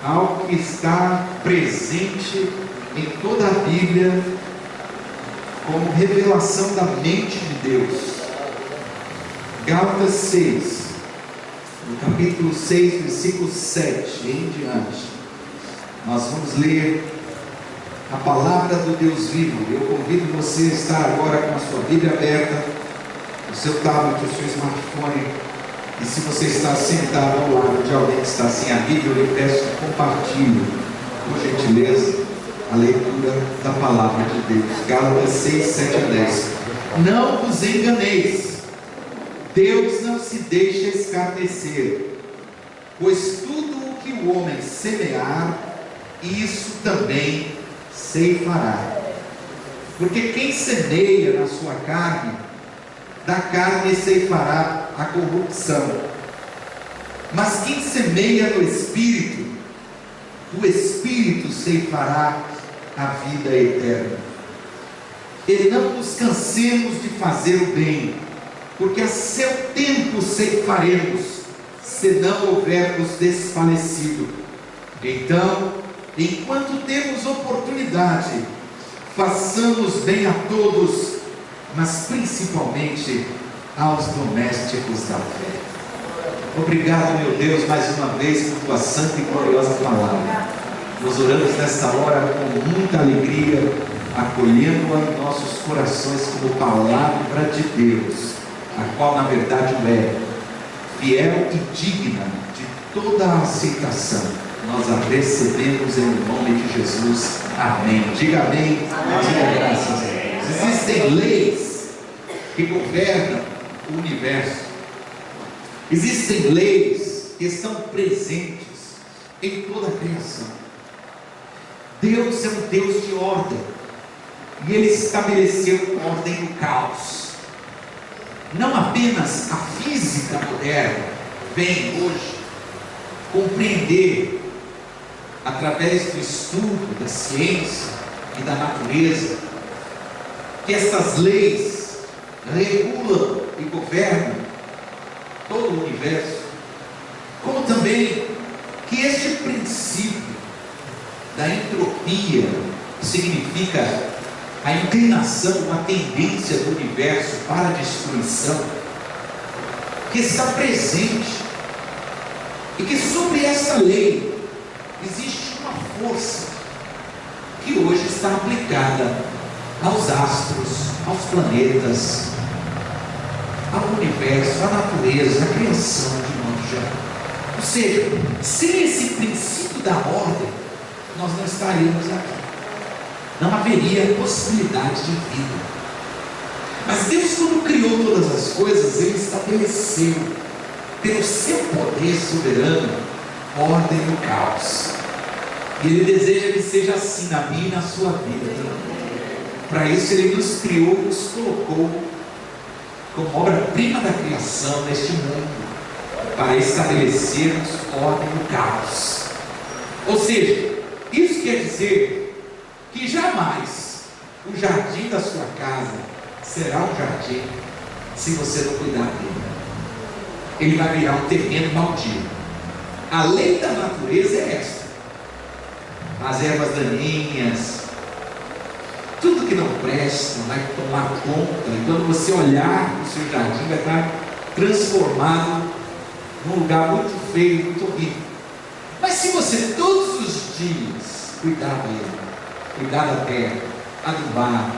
algo que está presente em toda a Bíblia como revelação da mente de Deus. Gálatas 6, no capítulo 6, versículo 7 em diante, nós vamos ler a palavra do Deus vivo. Eu convido você a estar agora com a sua Bíblia aberta, o seu tablet, o seu smartphone, e se você está sentado ao lado de alguém que está sem a Bíblia, eu lhe peço que compartilhe, por gentileza, a leitura da palavra de Deus. Gálatas 6, 7 a 10. Não vos enganeis, Deus não se deixa escarnecer, pois tudo o que o homem semear, isso também ceifará. Porque quem semeia na sua carne, da carne ceifará a corrupção, mas quem semeia no Espírito, do Espírito ceifará a vida eterna. E não nos cansemos de fazer o bem, porque a seu tempo ceifaremos, se não houvermos desfalecido. Então, enquanto temos oportunidade, façamos bem a todos, mas principalmente aos domésticos da fé. Obrigado, meu Deus, mais uma vez por tua santa e gloriosa palavra. Nós oramos nesta hora com muita alegria, acolhendo-a em nossos corações como palavra de Deus, a qual na verdade é fiel e digna de toda a aceitação. Nós a recebemos em nome de Jesus. Amém. Diga amém. Diga graças a Deus. Existem leis que governam o universo. Existem leis que estão presentes em toda a criação. Deus é um Deus de ordem, e Ele estabeleceu ordem no caos. Não apenas a física moderna vem hoje compreender, através do estudo da ciência e da natureza, que estas leis regulam e governam todo o universo, como também que este princípio da entropia, que significa a inclinação, a tendência do universo para a destruição, que está presente, e que sobre essa lei existe uma força que hoje está aplicada aos astros, aos planetas, ao universo, à natureza, à criação de modo geral. Ou seja, sem esse princípio da ordem, nós não estaríamos aqui. Não haveria possibilidade de vida. Mas Deus, quando criou todas as coisas, Ele estabeleceu, pelo seu poder soberano, ordem no caos. E Ele deseja que seja assim na minha e na sua vida. Para isso Ele nos criou, nos colocou como obra-prima da criação neste mundo, para estabelecermos ordem no caos. Ou seja, isso quer dizer que jamais o jardim da sua casa será um jardim se você não cuidar dele. Ele vai virar um terreno baldio. A lei da natureza é esta: as ervas daninhas, tudo que não presta vai tomar conta, e quando você olhar o seu jardim vai estar transformado num lugar muito feio, muito horrível. Mas se você todos os dias cuidar dele, cuidar da terra, adubar,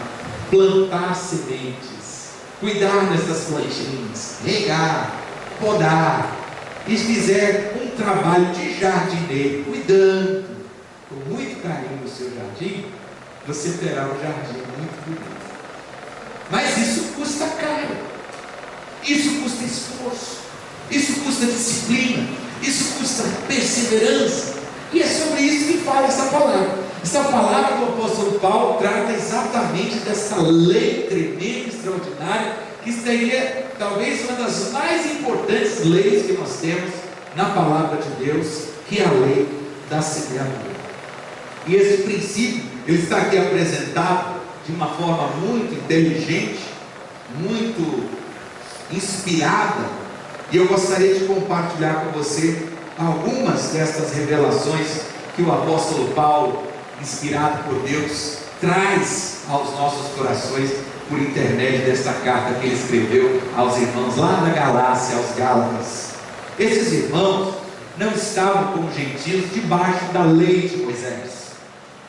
plantar sementes, cuidar dessas plantinhas, regar, podar, e fizer um trabalho de jardineiro, cuidando com muito carinho do seu jardim, você terá um jardim muito bonito. Mas isso custa caro, isso custa esforço, isso custa disciplina, isso custa perseverança. E é sobre isso que fala essa palavra. Essa palavra do apóstolo Paulo trata exatamente dessa lei tremenda, extraordinária, que seria talvez uma das mais importantes leis que nós temos na palavra de Deus, que é a lei da semeadura. E esse princípio, ele está aqui apresentado de uma forma muito inteligente, muito inspirada, e eu gostaria de compartilhar com você algumas destas revelações que o apóstolo Paulo, inspirado por Deus, traz aos nossos corações por intermédio desta carta que ele escreveu aos irmãos lá na Galácia, aos Gálatas. Esses irmãos não estavam como gentios debaixo da lei de Moisés,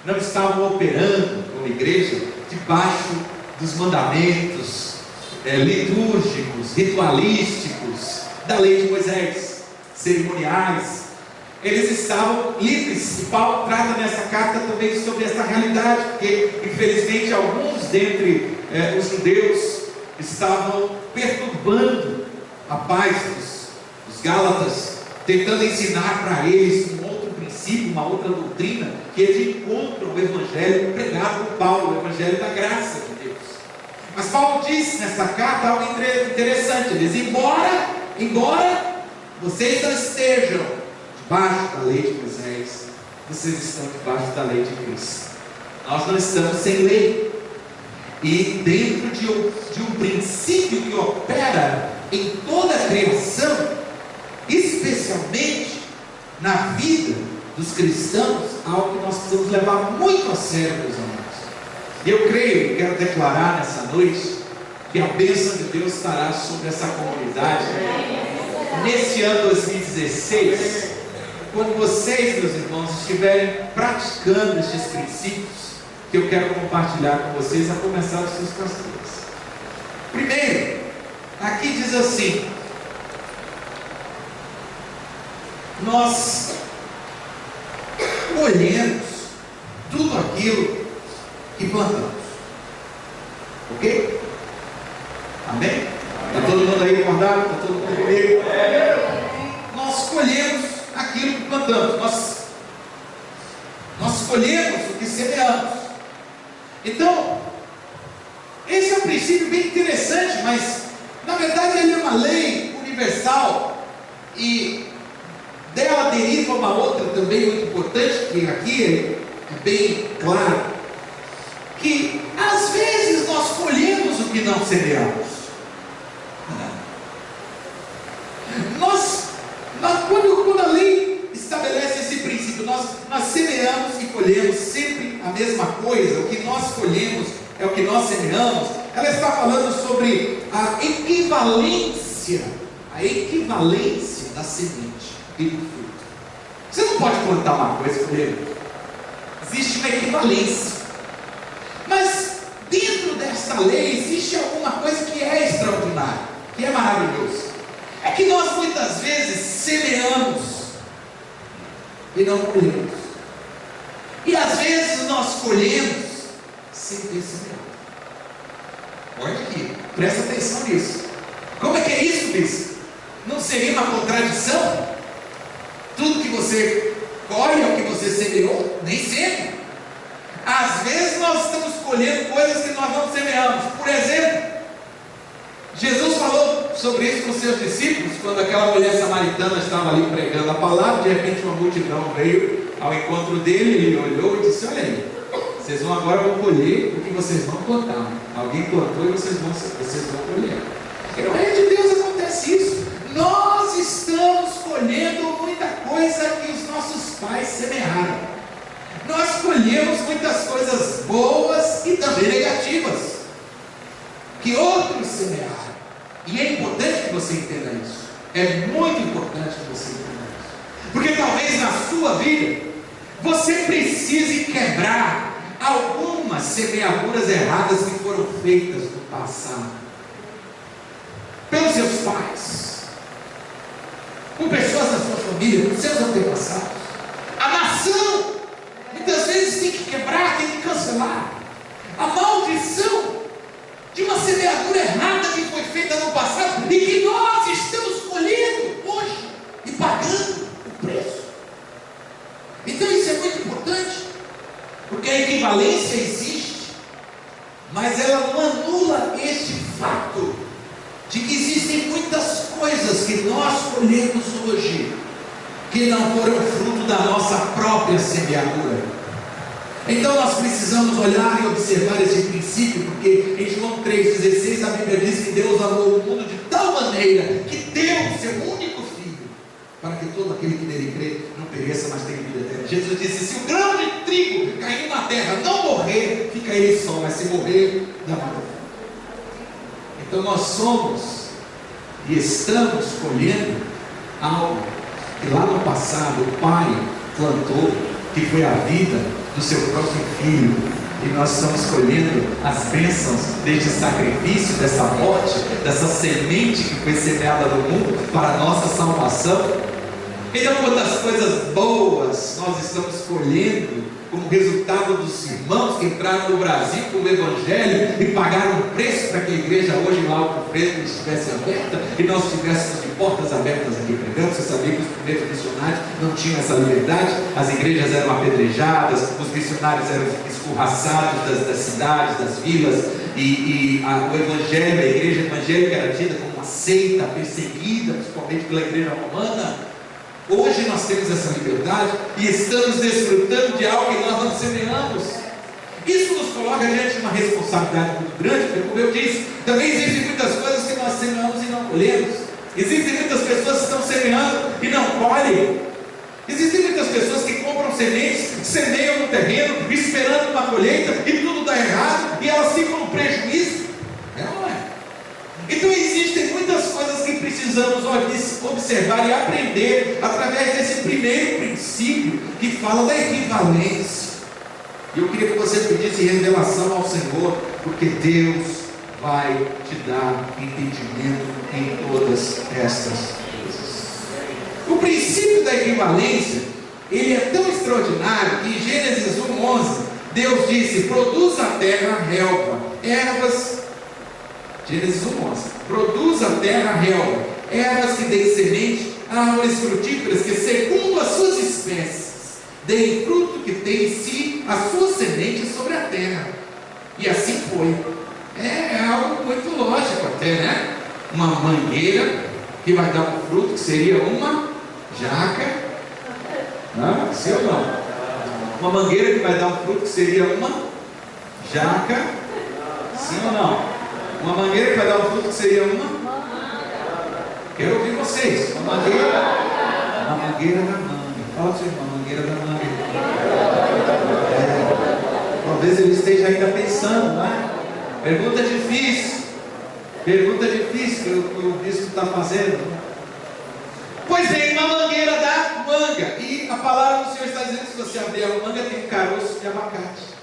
não estavam operando como igreja debaixo dos mandamentos litúrgicos, ritualísticos da lei de Moisés, cerimoniais. Eles estavam livres, e Paulo trata nessa carta também sobre essa realidade, porque infelizmente alguns dentre os judeus estavam perturbando a paz dos Gálatas, tentando ensinar para eles um outro princípio, uma outra doutrina, que é de encontro ao evangelho pregado por Paulo, o evangelho da graça de Deus. Mas Paulo diz nessa carta algo interessante. Ele diz: embora vocês não estejam debaixo da lei de Moisés, vocês estão debaixo da lei de Cristo. Nós não estamos sem lei, e dentro de um princípio que opera em toda a criação, especialmente na vida dos cristãos, algo que nós precisamos levar muito a sério, meus amados. E eu creio, e quero declarar nessa noite, que a bênção de Deus estará sobre essa comunidade nesse ano 2016, quando vocês, meus irmãos, estiverem praticando estes princípios que eu quero compartilhar com vocês, a começar dos seus pastores. Primeiro, aqui diz assim: nós colhemos tudo aquilo que plantamos. Ok? Amém? Está todo mundo aí acordado? Está todo mundo comigo? Nós colhemos aquilo que plantamos. Nós colhemos o que semeamos. Então, esse é um princípio bem interessante, mas na verdade ele é uma lei universal, e dela deriva uma outra também muito importante, que aqui é bem claro, que às vezes nós colhemos o que não semeamos. Quando a lei estabelece esse princípio, nós semeamos e colhemos sempre a mesma coisa, o que nós colhemos é o que nós semeamos. Ela está falando sobre a equivalência da semente e do fruto. Você não pode plantar uma coisa e colher. Existe uma equivalência. Mas dentro desta lei existe alguma coisa que é extraordinária, que é maravilhoso. É que nós muitas vezes semeamos e não colhemos. E às vezes nós colhemos sem ter semeado. Olha aqui, presta atenção nisso. Como é que é isso, bispo? Não seria uma contradição? Tudo que você colhe é o que você semeou? Nem sempre. Às vezes nós estamos colhendo coisas que nós não semeamos. Por exemplo, Jesus falou sobre isso com os seus discípulos, quando aquela mulher samaritana estava ali pregando a palavra. De repente uma multidão veio ao encontro dele, ele olhou e disse: olha aí, vocês agora vão colher o que vocês não plantaram. Alguém plantou e vocês vão colher. E no reino de Deus acontece isso. Nós estamos colhendo muita coisa que os nossos pais semearam. Nós colhemos muitas coisas boas e também negativas que outros semearam. E é importante que você entenda isso. É muito importante que você entenda isso. Porque talvez na sua vida você precise quebrar algumas semeaduras erradas que foram feitas no passado pelos seus pais, por pessoas da sua família, por seus antepassados. A nação muitas vezes tem que quebrar, tem que cancelar a maldição de uma semeadura errada que foi feita no passado e que nós estamos colhendo hoje e pagando o preço. Então isso é muito importante, porque a equivalência existe, mas ela não anula este fato de que existem muitas coisas que nós colhemos hoje que não foram fruto da nossa própria semeadura. Então nós precisamos olhar e observar esse princípio, porque em João 3,16 a Bíblia diz que Deus amou o mundo de tal maneira que deu o seu único filho, para que todo aquele que nele crê não pereça, mas tenha vida eterna. Jesus disse: se o grão de trigo cair na terra não morrer, fica ele só, mas se morrer, dá vida. Então nós somos e estamos colhendo algo que lá no passado o Pai plantou, que foi a vida do seu próprio Filho. E nós estamos colhendo as bênçãos deste sacrifício, dessa morte, dessa semente que foi semeada no mundo para a nossa salvação. Então, quantas coisas boas nós estamos colhendo como resultado dos irmãos que entraram no Brasil com o Evangelho e pagaram um preço para que a igreja hoje lá o Preto estivesse aberta e nós estivéssemos de portas abertas aqui pregando. Você sabia que os primeiros missionários não tinham essa liberdade? As igrejas eram apedrejadas, os missionários eram escorraçados das cidades, das vilas, o Evangelho, a igreja evangélica era tida como uma seita perseguida, principalmente pela igreja romana. Hoje nós temos essa liberdade e estamos desfrutando de algo que nós não semeamos. Isso nos coloca diante de uma responsabilidade muito grande, porque, como eu disse, também existem muitas coisas que nós semeamos e não colhemos. Existem muitas pessoas que estão semeando e não colhem. Existem muitas pessoas que compram sementes, semeiam no terreno, esperando uma colheita, e tudo dá errado, e elas ficam no prejuízo. Não é? Então existem muitas coisas que precisamos observar e aprender através desse primeiro princípio que fala da equivalência. E eu queria que você pedisse revelação ao Senhor, porque Deus vai te dar entendimento em todas estas coisas. O princípio da equivalência, ele é tão extraordinário que em Gênesis 1:11 Deus disse: produz a terra relva, ervas. Gênesis 1:11: produz a terra relva, ervas que deem semente, árvores frutíferas que, segundo as suas espécies, deem fruto que tem em si a sua semente sobre a terra. E assim foi. É algo muito lógico até, né? Uma mangueira que vai dar um fruto que seria uma jaca. Sim ou não? Uma mangueira que vai dar um fruto que seria uma jaca. Sim ou não? Uma mangueira que vai dar um fruto que seria uma. Quero ouvir vocês. Uma mangueira da manga. Fala para o seu irmão, mangueira da manga. Talvez ele esteja ainda pensando, não é? Pergunta difícil que o bispo está fazendo. Pois bem, uma mangueira da manga. E a palavra do Senhor está dizendo que se você abrir a manga, tem um caroço de abacate.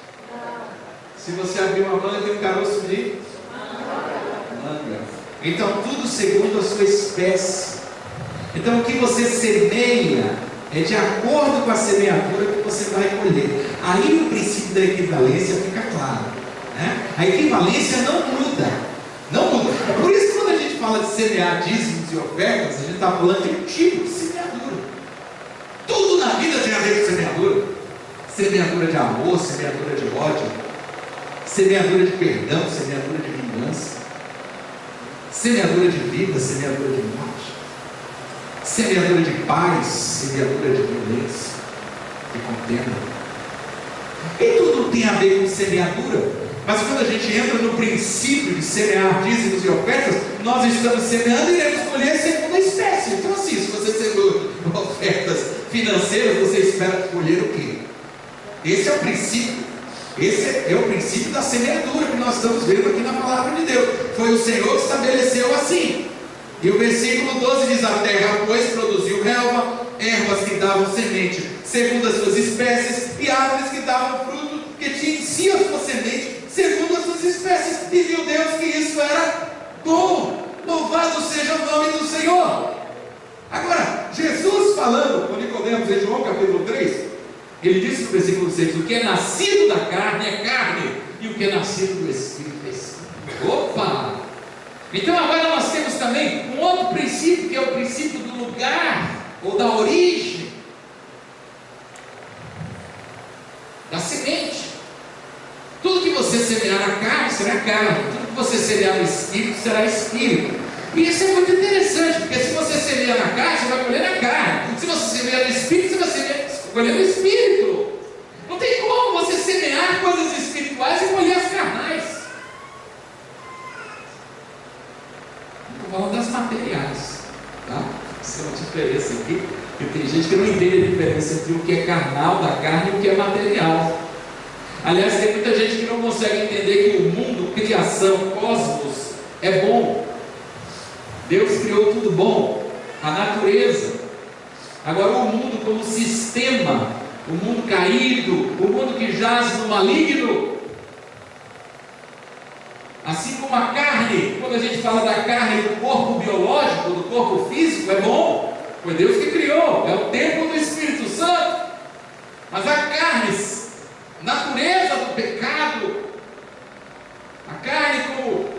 Se você abrir uma manga, tem um caroço de manga. Então, tudo segundo a sua espécie. Então, o que você semeia é de acordo com a semeadura que você vai colher. Aí o princípio da equivalência fica claro, né? A equivalência não muda. Não muda. Por isso que quando a gente fala de semear dízimos e ofertas, a gente está falando de um tipo de semeadura. Tudo na vida tem a ver com semeadura. Semeadura de amor, semeadura de ódio, semeadura de perdão, semeadura de vingança, semeadura de vida, semeadura de morte, semeadura de paz, semeadura de violência, de contenda. E tudo tem a ver com semeadura. Mas quando a gente entra no princípio de semear dízimos e ofertas, nós estamos semeando e iremos colher segundo a espécie. Então assim, se você semeou ofertas financeiras, você espera colher o quê? Esse é o princípio. Esse é o princípio da semeadura que nós estamos vendo aqui na palavra de Deus. Foi o Senhor que estabeleceu assim. E o versículo 12 diz: a terra, pois, produziu relva, ervas que davam semente segundo as suas espécies, e árvores que davam fruto que tinha em si a sua semente segundo as suas espécies. E viu Deus que isso era bom. Louvado seja o nome do Senhor. Agora, Jesus falando com Nicodemos em João capítulo 3, ele disse no versículo 6: o que é nascido da carne é carne, e o que é nascido do Espírito é Espírito. Opa! Então agora nós temos também um outro princípio, que é o princípio do lugar, ou da origem da semente. Tudo que você semear na carne, será carne. Tudo que você semear no Espírito, será Espírito. E isso é muito interessante, porque se você semear na carne, você vai colher na carne. Se você semear no Espírito, você vai colher no Espírito. Não tem como você semear coisas espirituais e colher as carnais. Estou falando das materiais, tá? Isso é uma diferença aqui. gente que não entende a diferença entre o que é carnal da carne e o que é material. Aliás, tem muita gente que não consegue entender que o mundo, criação, cosmos, é bom. Deus criou tudo bom, a natureza. Agora o mundo como sistema, o mundo caído, o mundo que jaz no maligno, assim como a carne, quando a gente fala da carne do corpo biológico, do corpo físico, é bom, foi Deus que criou, é o templo do Espírito Santo. Mas a carne, natureza do pecado, a carne como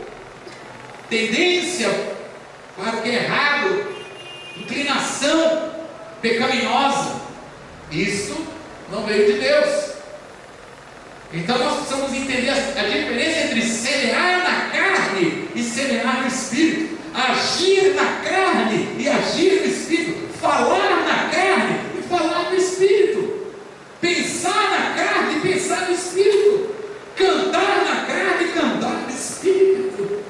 tendência para o que é errado, inclinação pecaminosa, isso não veio de Deus. Então nós precisamos entender a diferença entre semear na carne e semear no Espírito, agir na carne e agir no Espírito, falar na carne e falar no Espírito, pensar na carne e pensar no Espírito, cantar na carne e cantar no Espírito.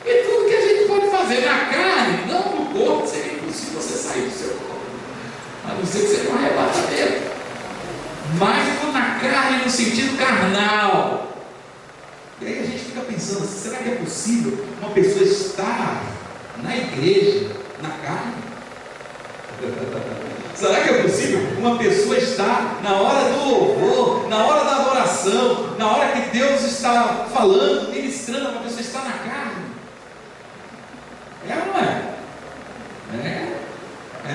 E tudo que a gente pode fazer na carne, não no corpo, seria impossível você sair do seu corpo, a não ser que seja um arrebatamento. Mas na carne, no sentido carnal. E aí a gente fica pensando, será que é possível uma pessoa estar na igreja, na carne? Será que é possível uma pessoa estar na hora do louvor, na hora da adoração, na hora que Deus está falando, ministrando, uma pessoa estar na carne? É ou não é?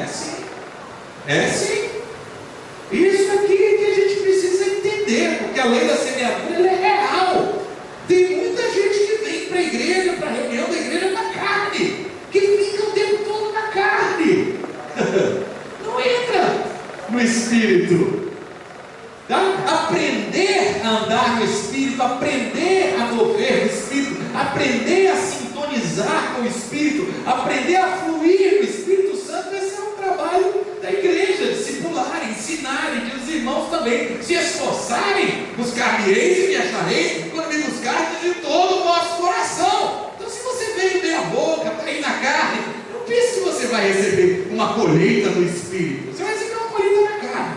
É sim. É sim. Isso aqui que a gente precisa entender, porque a lei da semeadura ela é real. Tem muita gente que vem para a igreja, para a reunião da igreja na carne, que fica o tempo todo na carne, não entra no Espírito. Tá? Aprender a andar no Espírito, aprender a mover no Espírito, aprender a sintonizar com o Espírito, aprender a fluir no Espírito Santo, esse é um trabalho da igreja, discipular, ensinarem, que os irmãos também se esforçarem, buscar-me-eis e me achareis, quando me buscardes de todo o vosso coração. Então, se você veio meia boca, está aí na carne, não pense que você vai receber uma colheita no Espírito, você vai receber uma colheita na carne.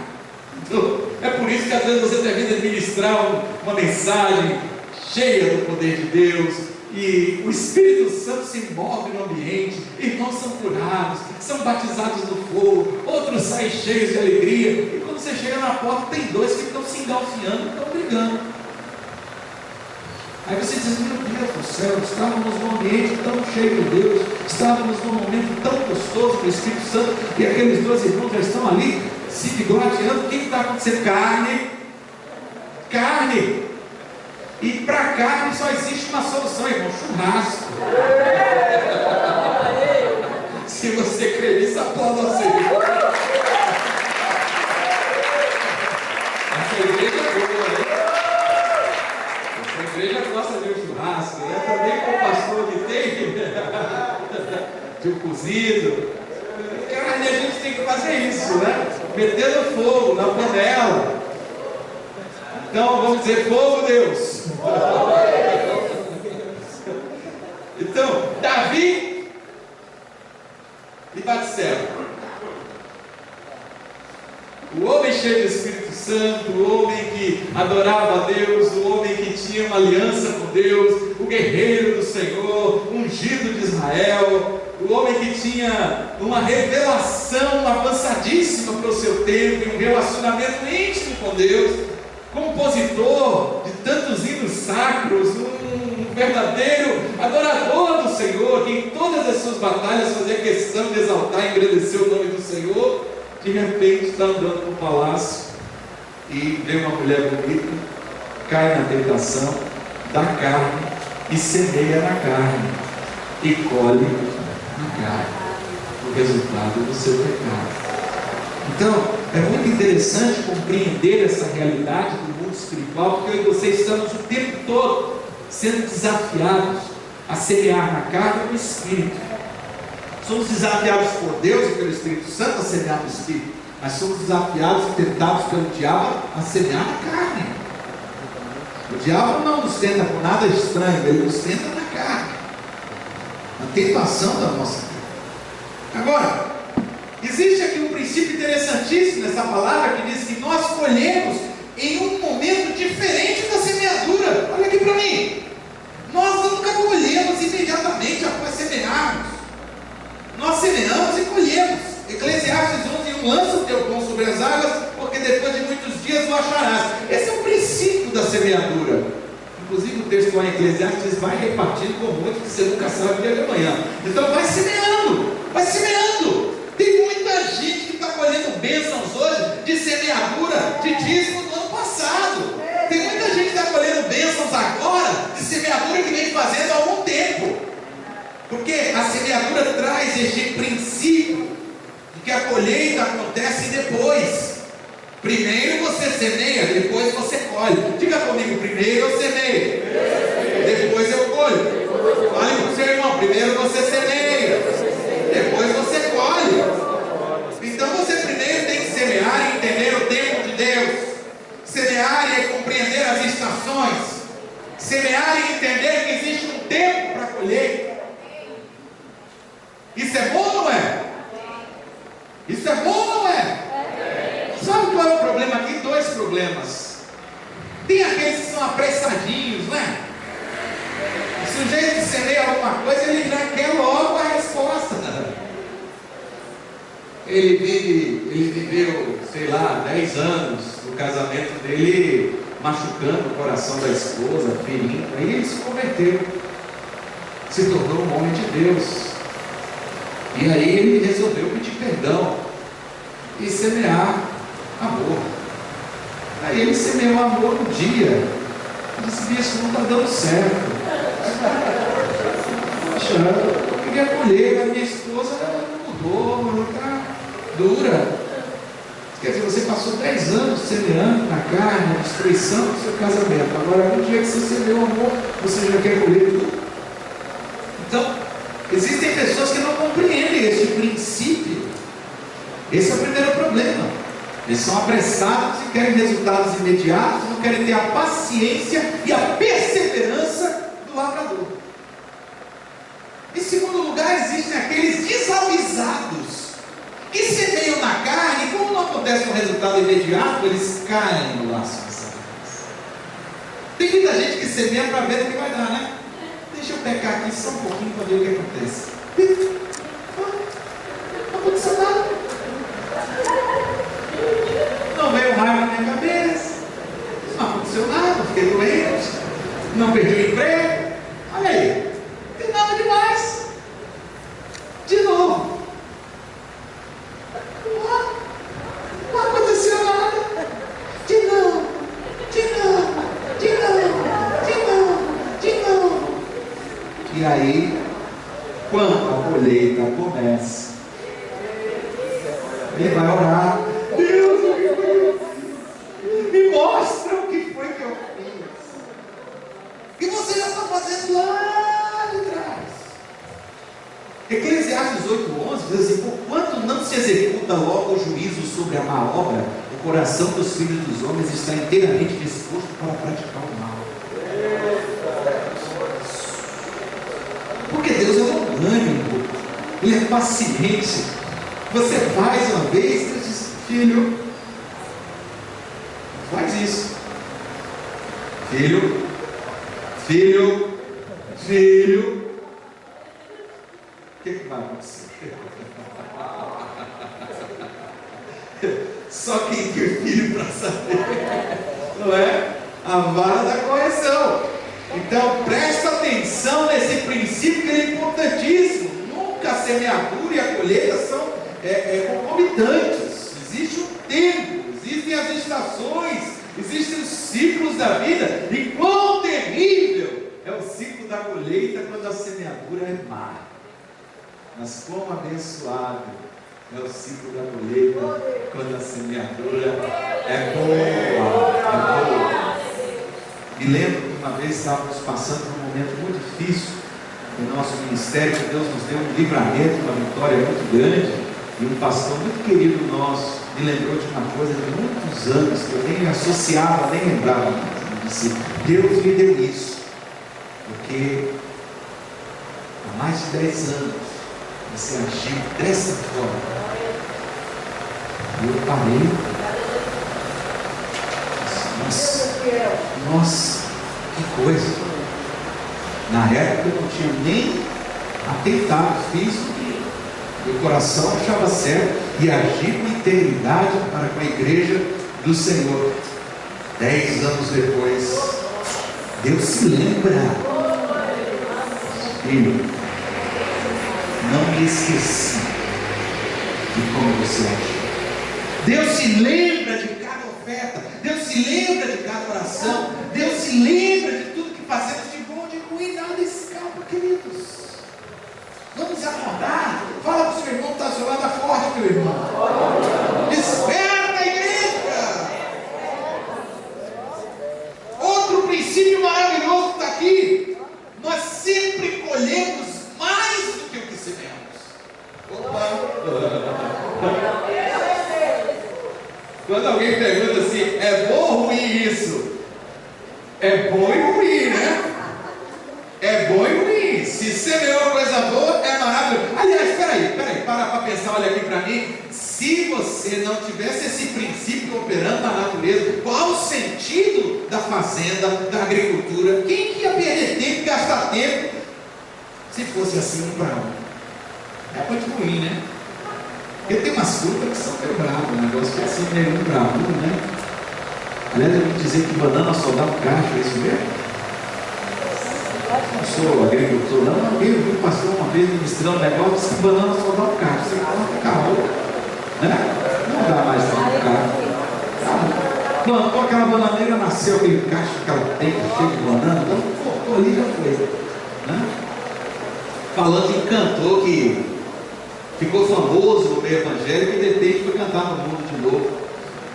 Então, é por isso que às vezes você termina de ministrar uma mensagem cheia do poder de Deus, e o Espírito Santo se move no ambiente, irmãos são curados, são batizados no fogo, outros saem cheios de alegria, e quando você chega na porta tem dois que estão se engalfinhando, estão brigando. Aí você diz, meu Deus do céu, estávamos num ambiente tão cheio de Deus, estávamos num momento tão gostoso com o Espírito Santo, e aqueles dois irmãos já estão ali se digladiando. O que está acontecendo? Carne. E para carne só existe uma solução, irmão: churrasco. Se você crê nisso, aplauda você. Essa igreja é boa, né? Essa igreja gosta de um churrasco, né? Também com o pastor que tem de um cozido. Carne, a gente tem que fazer isso, né? Meter no fogo, na panela. Então vamos dizer: fogo, Deus. Então, Davi e Batseba, o homem cheio do Espírito Santo, o homem que adorava a Deus, o homem que tinha uma aliança com Deus, o guerreiro do Senhor, ungido de Israel, o homem que tinha uma revelação avançadíssima para o seu tempo, um relacionamento íntimo com Deus, compositor de tantos hinos sacros, um verdadeiro adorador do Senhor, que em todas as suas batalhas fazia questão de exaltar e engrandecer o nome do Senhor. De repente está andando no palácio e vê uma mulher bonita, cai na tentação da carne e semeia na carne e colhe na carne o resultado do seu pecado. Então, é muito interessante compreender essa realidade do mundo espiritual, porque eu e você estamos o tempo todo sendo desafiados a semear na carne e no Espírito. Somos desafiados por Deus e pelo Espírito Santo a semear no Espírito, mas somos desafiados e tentados pelo diabo a semear na carne. O diabo não nos tenta por nada estranho, ele nos tenta na carne, na tentação da nossa vida. Agora, Existe aqui um princípio interessantíssimo nessa palavra que diz que nós colhemos em um momento diferente da semeadura. Olha aqui para mim. Nós nunca colhemos imediatamente após semearmos. Nós semeamos e colhemos. Eclesiastes 11:1: lança o teu pão sobre as águas, porque depois de muitos dias o acharás. Esse é o princípio da semeadura. Inclusive o texto lá em Eclesiastes vai repartindo com muito, que você nunca sabe o dia de amanhã. Então vai semeando, vai semeando. Tem muita gente que está colhendo bênçãos hoje de semeadura, de dízimo do ano passado. Tem muita gente que está colhendo bênçãos agora de semeadura que vem fazendo há algum tempo. Porque a semeadura traz este princípio de que a colheita acontece depois. Primeiro você semeia, depois você colhe. Diga comigo: primeiro eu semeio, depois eu colho. Fale com o seu irmão: primeiro você semeia, depois você colhe. Então você primeiro tem que semear e entender o tempo de Deus. Semear e compreender as estações. Semear e entender que existe um tempo para colher. Isso é bom ou não é? Isso é bom ou não é? Sabe qual é o problema aqui? Dois problemas. Tem aqueles que são apressadinhos, né? O sujeito que semeia alguma coisa, ele já quer logo a resposta. Ele viveu, sei lá, 10 anos do casamento dele, machucando o coração da esposa, ferindo. Aí ele se converteu, se tornou um homem de Deus. E aí ele resolveu pedir perdão e semear amor. Aí ele semeou amor um dia e disse: isso não está dando certo. Poxa, eu queria colher, a minha esposa mudou, ela está dura. Quer dizer, você passou 10 anos semeando na carne, na destruição do seu casamento. Agora, no dia que você semeou amor, você já quer colher tudo. Então, existem pessoas que não compreendem este princípio. Esse é o primeiro problema. Eles são apressados e querem resultados imediatos, não querem ter a paciência e a perseverança do lavrador. Em segundo lugar, existem aqueles desavisados que semeiam na carne, e como não acontece um resultado imediato, eles caem no laço de Satanás. Tem muita gente que semeia para ver o que vai dar, né? Deixa eu pecar aqui só um pouquinho para ver o que acontece. Não aconteceu nada. Não veio raiva na minha cabeça. Não aconteceu nada, fiquei doente. Não perdi o emprego. Olha aí, não tem nada demais. De novo. Não aconteceu nada. De novo. E aí, quando a colheita começa, ele vai orar: Deus, o que foi que eu fiz? Me mostra o que foi que eu fiz. E você já está fazendo lá de trás. Eclesiastes 8:11 diz assim: porquanto não se executa logo o juízo sobre a má obra, o coração dos filhos dos homens está inteiramente disposto para praticar o mal. Porque Deus é longânimo, Ele é paciente. Você faz uma vez, Deus diz: filho, faz isso. Filho. O que vai acontecer? Só quem tem filho para saber, não é? A vara da correção. Então presta atenção nesse princípio, que ele é importantíssimo. Nunca a semeadura e a colheita são concomitantes. Existe um tempo, existem as estações, existem os ciclos da vida. E quão terrível é o ciclo da colheita quando a semeadura é má. Mas quão abençoado é o ciclo da colheita quando a semeadura é boa. Me lembro que uma vez estávamos passando por um momento muito difícil no nosso ministério, que Deus nos deu um livramento, uma vitória muito grande, e um pastor muito querido nosso me lembrou de uma coisa de muitos anos que eu nem associava, nem lembrava mais. Ele disse: Deus me deu isso porque há mais de 10 anos você agiu dessa forma Eu parei. Nossa, que coisa. Na época eu não tinha nem atentado, fiz o que meu coração achava certo e agi com integridade para com a igreja do Senhor. 10 anos depois, Deus se lembra. Filho, não me esqueci de como você agiu. Deus se lembra de cada oferta, Deus se lembra de cada oração, Deus se lembra de tudo que fazemos de bom, de ruim, nada escapa, queridos. Vamos acordar. Fala para o seu irmão que está ao seu lado, forte, meu irmão. Desperta a igreja. Outro princípio maravilhoso que está aqui: nós sempre colhemos mais do que o que sememos. Opa! Quando alguém pergunta assim, é bom ou ruim isso? É bom e ruim, né? É bom e ruim. Se semeou coisa boa, é maravilhoso. Aliás, peraí, para pensar, olha aqui para mim. Se você não tivesse esse princípio operando na natureza, qual o sentido da fazenda, da agricultura? Quem que ia perder tempo, gastar tempo, se fosse assim 1 para 1? É muito ruim, né? Porque tem umas frutas que são meio bravas, o negócio que é assim meio 1 para 1, né? Aliás, eu vou dizer que banana só dá um cacho, é isso mesmo? Não sou agricultor, não. Alguém viu o pastor uma vez ministrando um negócio, disse que banana só dá um cacho. Você fala, acabou, né? Não dá mais só um cacho. Plantou aquela bananeira, nasceu aquele cacho, aquela penca cheia de banana, então cortou ali, já foi, né? Falando em cantor que ficou famoso no meio evangélico e de repente foi cantar no mundo de novo.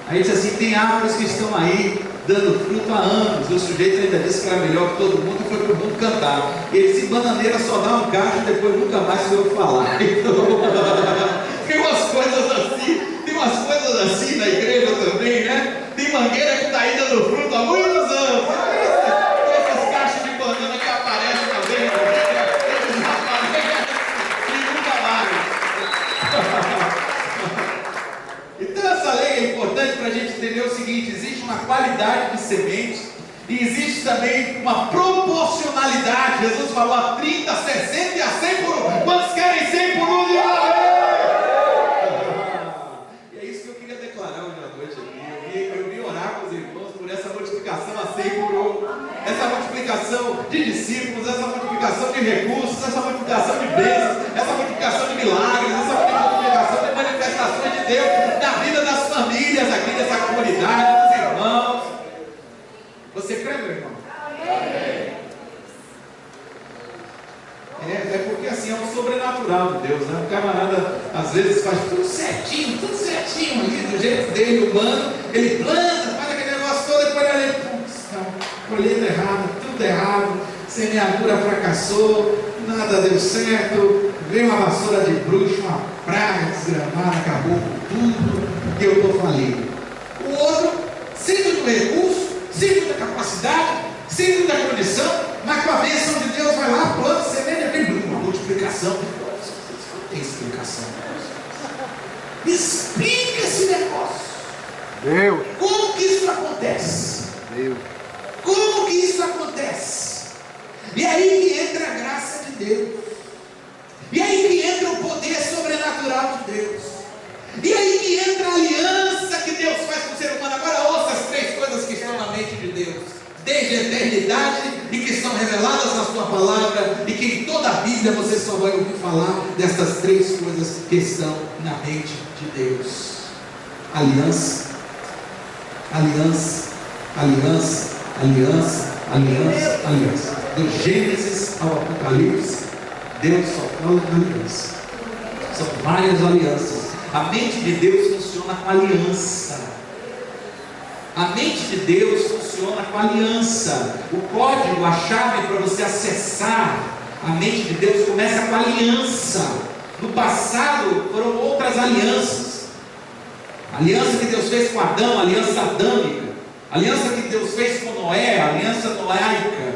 Aí disse assim, tem árvores que estão aí dando fruto há anos. O sujeito ainda disse que era melhor que todo mundo e foi para o mundo cantar. Ele disse, bananeira só dá um cacho e depois nunca mais se ouve falar. Então, tem umas coisas assim na igreja também, né? Tem mangueira que está aí dando fruto há muitos anos. Esses cachos de banana que aparecem também, eles aparecem e nunca mais. Então essa lei é importante para a gente entender o seguinte: existe uma qualidade de semente e existe também uma proporcionalidade. Jesus falou a 30, 60 e a 100 por 1. Quantos querem 100 por 1 de uma vez? E é isso que eu queria declarar hoje à noite aqui. Eu vim orar com os irmãos por essa multiplicação a 100 por 1. Essa multiplicação de discípulos, essa multiplicação de recursos, essa multiplicação de bênçãos, essa multiplicação de milagres, essa multiplicação de manifestações de Deus na vida das famílias aqui dessa comunidade, dos irmãos. Você crê, meu irmão? É porque assim é um sobrenatural de Deus, né? O camarada às vezes faz tudo certinho ali, do jeito dele, humano. Ele planta, faz aquele negócio todo, depois ele putz, colheita errada, tudo errado, semeadura fracassou, nada deu certo, veio uma vassoura de bruxo, uma praga desgramada, acabou com tudo, e eu estou falido. O outro, sem muito recurso, sem muita capacidade, sem muita condição, mas com a bênção de Deus vai lá, planta, semeia, tem uma multiplicação. Não tem explicação. Me explica esse negócio. Deus. Como que isso acontece? Deus. Como que isso acontece? E aí que entra a graça de Deus. E aí que entra o poder sobrenatural de Deus. E aí que entra a aliança que Deus faz com o ser humano. Agora ouça as 3 coisas que estão na mente de Deus, desde a eternidade, e que estão reveladas na sua palavra, e que em toda a Bíblia você só vai ouvir falar destas 3 coisas que estão na mente de Deus: aliança, aliança, aliança, aliança, aliança, aliança. Do Gênesis ao Apocalipse, Deus só fala de aliança. São várias alianças. A mente de Deus funciona com aliança. A mente de Deus funciona com aliança. O código, a chave para você acessar a mente de Deus começa com aliança. No passado foram outras alianças. A aliança que Deus fez com Adão, a aliança adâmica. A aliança que Deus fez com Noé, a aliança noaica.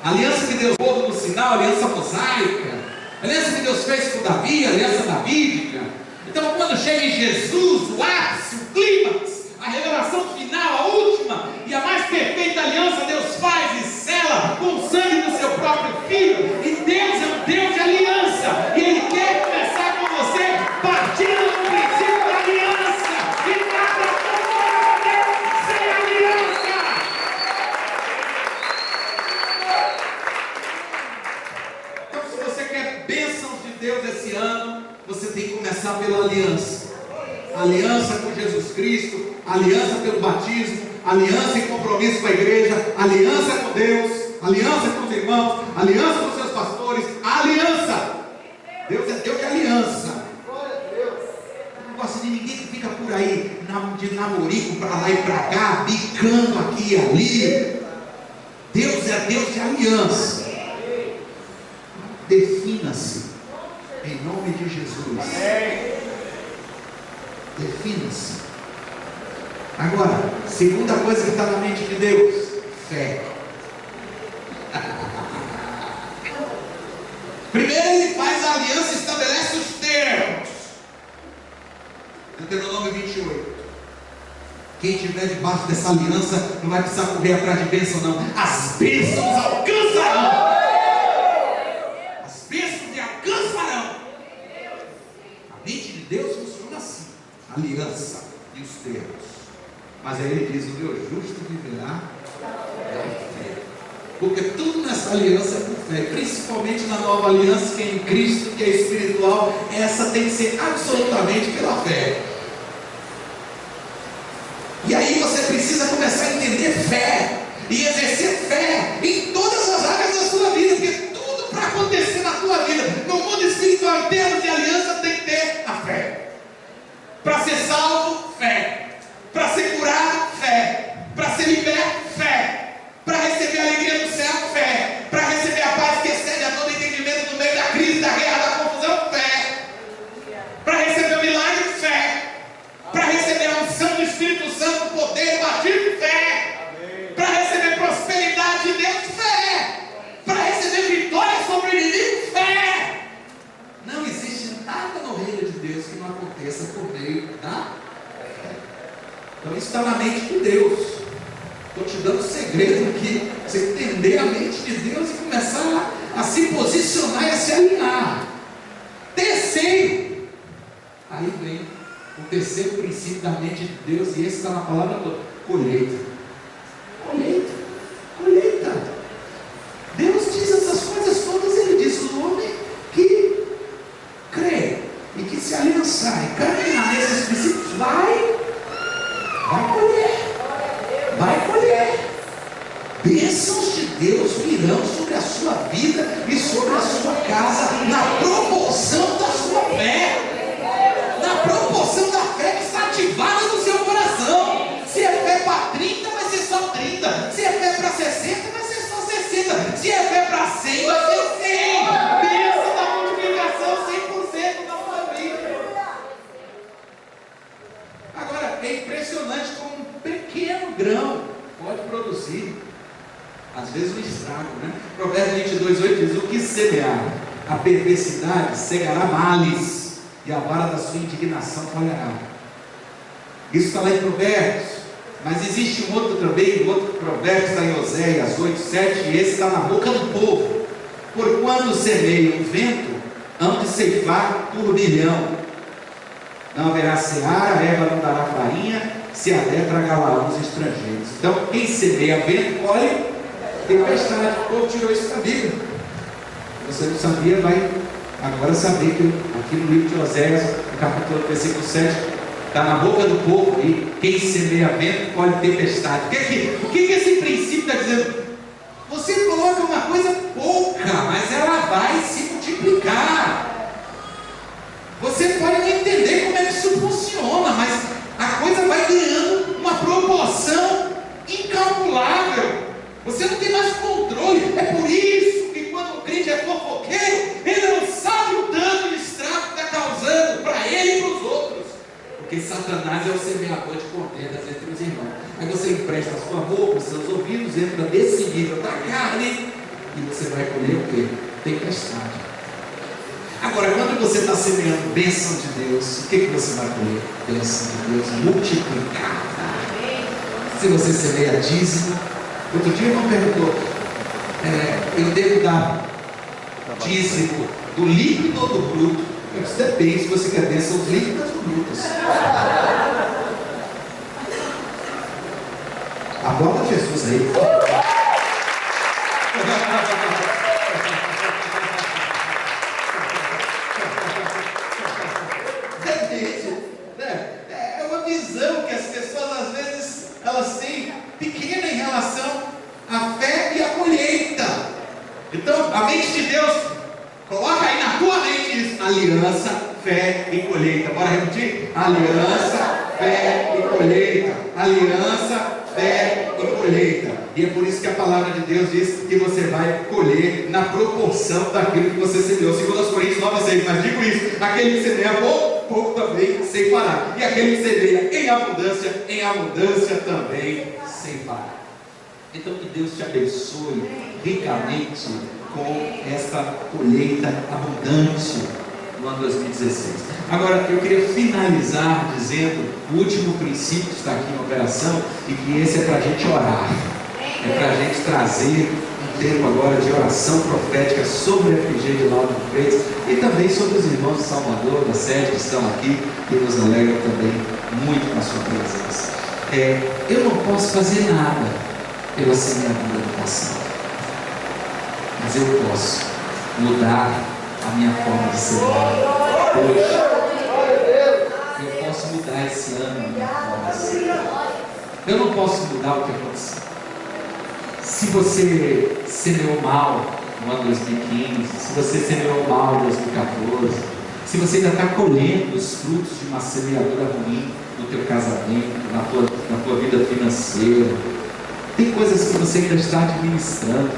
A aliança que Deus fez no Sinai, a aliança mosaica. A aliança que Deus fez com Davi, a aliança davídica. Então, quando chega em Jesus, o ápice, o clímax, a revelação final, a última e a mais perfeita aliança, Deus faz e sela com o sangue do seu próprio Filho. E Deus é um Deus de aliança, e Ele quer começar com você partindo do princípio da aliança. E nada funciona sem aliança. Então, se você quer bênçãos de Deus esse ano, você tem que começar pela aliança. Aliança com Jesus Cristo, aliança pelo batismo, aliança em compromisso com a igreja, aliança com Deus, aliança com os irmãos, aliança com os seus pastores, aliança. Deus é Deus de aliança. Eu não gosto de ninguém que fica por aí de namorico para lá e para cá, bicando aqui e ali. Deus é Deus de aliança. Defina-se em nome de Jesus. Defina-se. Agora, segunda coisa que está na mente de Deus: fé. Primeiro Ele faz a aliança e estabelece os termos. Deuteronômio 28. Quem estiver debaixo dessa aliança não vai precisar correr atrás de bênção, não. As bênçãos alcançarão. As bênçãos me alcançarão. A mente de Deus funciona assim: aliança e os termos. Mas aí Ele diz: o meu justo viverá pela fé. Porque tudo nessa aliança é por fé, principalmente na nova aliança que é em Cristo, que é espiritual. Essa tem que ser absolutamente pela fé. E aí você precisa começar a entender fé e exercer fé em todas as áreas da sua vida, porque tudo para acontecer na tua vida, no mundo espiritual, em termos de aliança, tem que ter a fé. Para ser salvo, fé. Para ser curado, fé. Para ser liberto, fé. Para receber a alegria do céu, fé. Para receber a paz que excede a todo entendimento no meio da crise, da guerra, da confusão, fé. Para receber o milagre, fé. Para receber a unção do Espírito Santo, o poder, o batismo, fé. Para receber prosperidade de Deus, fé. Para receber vitória sobre o inimigo, fé. Não existe nada no reino de Deus que não aconteça por meio da fé. Então isso está na mente de Deus. Estou te dando um segredo aqui, você entender a mente de Deus e começar a se posicionar e a se alinhar. Terceiro, aí vem o terceiro princípio da mente de Deus, e esse está na palavra toda: colheita. Colheita, colheita. Deus diz essas coisas todas. Ele diz: o homem que crê e que se aliançar e caminhar nesses princípios vai colher. Vai colher. Bênçãos de Deus virão sobre a sua vida e sobre a sua casa, na proporção da sua fé, na proporção da fé que está ativada no seu coração. Se é fé para 30, vai ser só 30. Se é fé para 60, vai ser só 60. Se é fé para 100, vai ser 100. Bênção da multiplicação 100% na sua vida. Agora, é impressionante como um pequeno grão pode produzir, às vezes, um estrago, né? Provérbios 22:8 diz: o que semear a perversidade cegará males, e a vara da sua indignação falhará. Isso está lá em Provérbios, mas existe um outro também, um outro provérbio, está em Oséias 8:7, e esse está na boca do povo: por quando semeia o vento, hão de ceifar turbilhão. Não haverá seara, a erva não dará farinha, se a der, tragará os estrangeiros. Então, quem semeia vento, colhe tempestade. O povo tirou isso da Bíblia. Você não sabia, vai agora saber que aqui no livro de Oséias, no capítulo versículo 7, está na boca do povo, e quem semeia vento, colhe tempestade. O que esse princípio está dizendo? Você coloca uma coisa pouca, mas ela vai se multiplicar. Você pode não entender como é que isso funciona, mas a coisa vai ganhando uma proporção incalculável. Você não tem mais controle. É por isso que quando o crente é fofoqueiro, ele não sabe o dano e o estrago que está causando para ele e para os outros. Porque Satanás é o semeador de contendas entre os irmãos. Aí você empresta a sua boca, os seus ouvidos, entra nesse nível da carne, e você vai colher o quê? Tempestade. Agora, quando você está semeando bênção de Deus, o que você vai colher? Bênção de Deus multiplicada. Se você semeia dízimo, outro dia irmão perguntou, eu devo dar dízimo do líquido ou do bruto? Eu disse, depende se você quer bênção dos líquidos ou brutos. Aplauda Jesus aí. Depende, né? É uma visão que as pessoas às vezes elas têm pequena em relação à fé e à colheita. Então, a mente de Deus, coloca aí na tua mente isso: aliança, fé e colheita. Bora repetir? Aliança, fé e colheita. Aliança, fé e colheita. E é por isso que a palavra de Deus diz que você vai colher na proporção daquilo que você semeou. 2 Coríntios 9:6. Mas digo isso: aquele que semeia pouco também sem parar. E aquele que semeia em abundância também sem parar. Então que Deus te abençoe ricamente com esta colheita abundante no ano 2016. Agora eu queria finalizar dizendo o último princípio que está aqui em operação, e que esse é para a gente orar, é para a gente trazer um tempo agora de oração profética sobre o FG de Lauro de Freitas e também sobre os irmãos de Salvador, da sede, que estão aqui, que nos alegram também muito com a sua presença. Eu não posso fazer nada pela semeadura do passado, mas eu posso mudar a minha forma de semear hoje. Eu posso mudar esse ano a minha forma de semear. Eu não posso mudar o que aconteceu. Se você semeou mal no ano 2015, se você semeou mal em 2014, se você ainda está colhendo os frutos de uma semeadura ruim no teu casamento, na tua vida financeira, tem coisas que você ainda está administrando.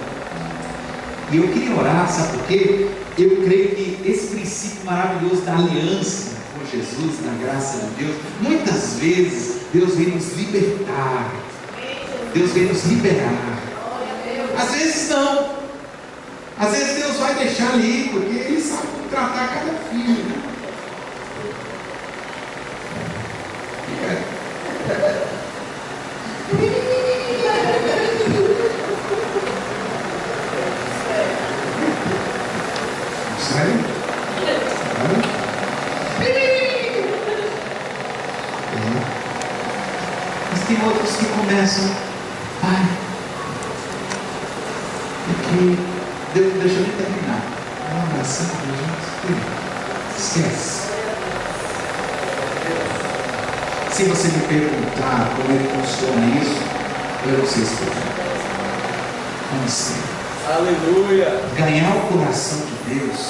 E eu queria orar, sabe por quê? Eu creio que esse princípio maravilhoso da aliança com Jesus, na graça de Deus, muitas vezes Deus vem nos libertar, Deus vem nos liberar. Às vezes não, às vezes Deus vai deixar ali, porque Ele sabe como tratar cada filho. Mas tem outros que começam, pai, porque Deus não deixou nem terminar. Uma oração para a gente, esquece. Se você me perguntar como é que funciona isso, eu não sei explicar. Não sei. Aleluia! Ganhar o coração de Deus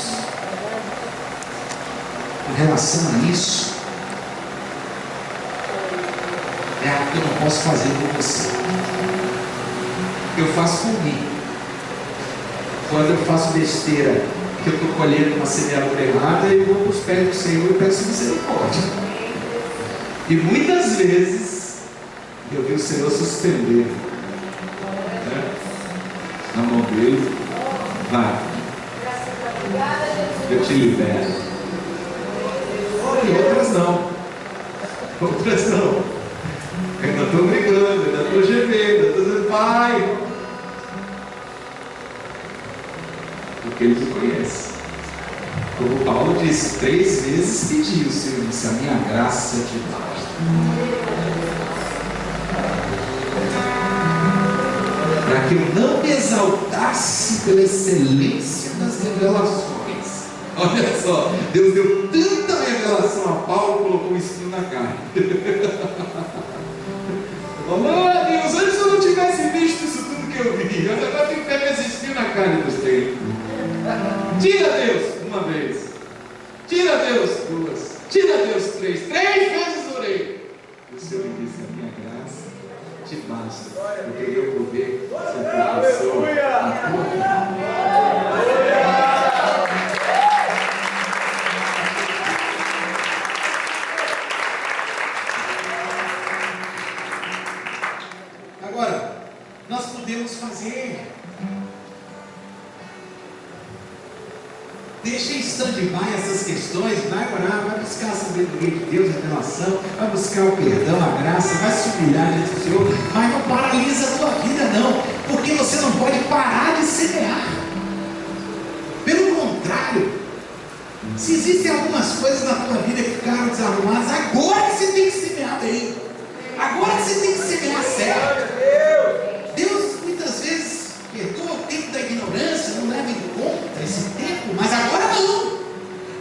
em relação a isso é algo que eu não posso fazer por você. Eu faço por mim. Quando eu faço besteira, que eu estou colhendo uma semeadura errada, eu vou para os pés do Senhor e peço misericórdia. E muitas vezes eu vi o Senhor suspender, né? Na mão dele, vai, eu te libero. E outras não. Outras não. Eu ainda estou brigando, ainda estou gemendo, ainda estou dizendo, pai. Porque ele me conhece. Como Paulo disse, 3 vezes pediu, o Senhor disse, a minha graça te basta. Para que eu não me exaltasse pela excelência das revelações. Olha só, Deus deu tanta revelação a Paulo, colocou um espinho na carne. Oh Deus, antes eu não tivesse visto isso tudo que eu vi, eu agora tenho que pegar esse espinho na carne dos tempos. Tira Deus, uma vez. Tira Deus, 2. Tira Deus, 3. 3 vezes orei. O Senhor me disse, a minha graça te basta, porque eu vou ver se a proteção na tua vida. Agora, nós podemos fazer Deixa em stand-by essas questões, vai orar, vai buscar a sabedoria de Deus, a revelação, vai buscar o perdão, a graça, vai se humilhar diante do Senhor, mas não paralisa a tua vida não, porque você não pode parar de semear. Pelo contrário, se existem algumas coisas na tua vida que ficaram desarrumadas, agora que você tem que semear bem, agora que você tem que semear certo. Deus muitas vezes perdoa o tempo da ignorância, não leva em conta esse tempo, mas agora não.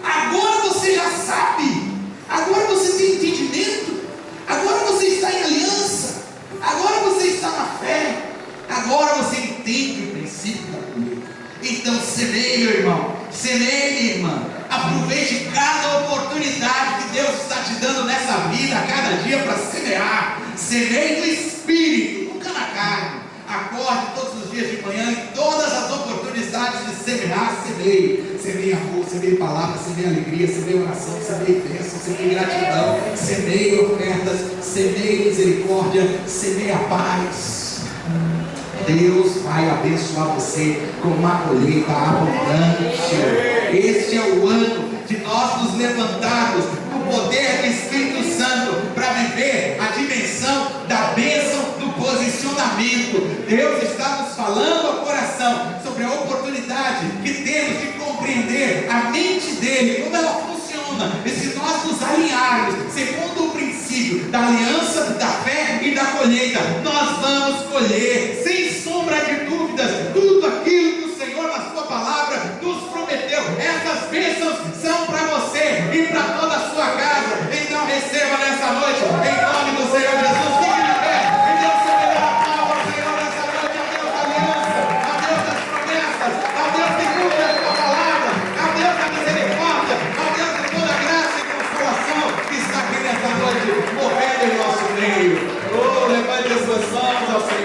Agora você já sabe, agora você tem entendimento, agora você está em aliança, agora você está na fé, agora você entende o princípio da colheita. Então semeie, meu irmão, semeie, minha irmã. Aproveite cada oportunidade que Deus está te dando nessa vida, a cada dia, para semear. Semeie no Espírito, nunca na carne. Acorde todos os dias de manhã, em todas as oportunidades de semear, semeie. Semeie amor, semeie palavra, semeie alegria, semeie oração, semeie bênção, semeie gratidão, semeie ofertas, semeie misericórdia, semeie a paz. Deus vai abençoar você com uma colheita abundante. Este é o ano de nós nos levantarmos no poder do Espírito Santo para viver a dimensão da bênção do posicionamento. Deus está nos falando ao coração sobre a oportunidade que temos de compreender a mente dele, como ela funciona, e se nós nos alinharmos segundo o princípio da aliança, da fé e da colheita, nós vamos colher, sem sombra de dúvidas, tudo aquilo que o Senhor na sua palavra nos prometeu. Essas bênçãos são para você e para toda a sua casa. Então receba nessa noite, em nome do Senhor Jesus. Fique de pé e Deus se melhor a palma ao Senhor nessa noite. A Deus da aliança, a Deus das promessas, a Deus que cumpre a sua palavra, a Deus da misericórdia, a Deus de toda a graça e consolação que está aqui nessa noite, morrendo em nosso meio. Oh, levante as suas mãos ao Senhor.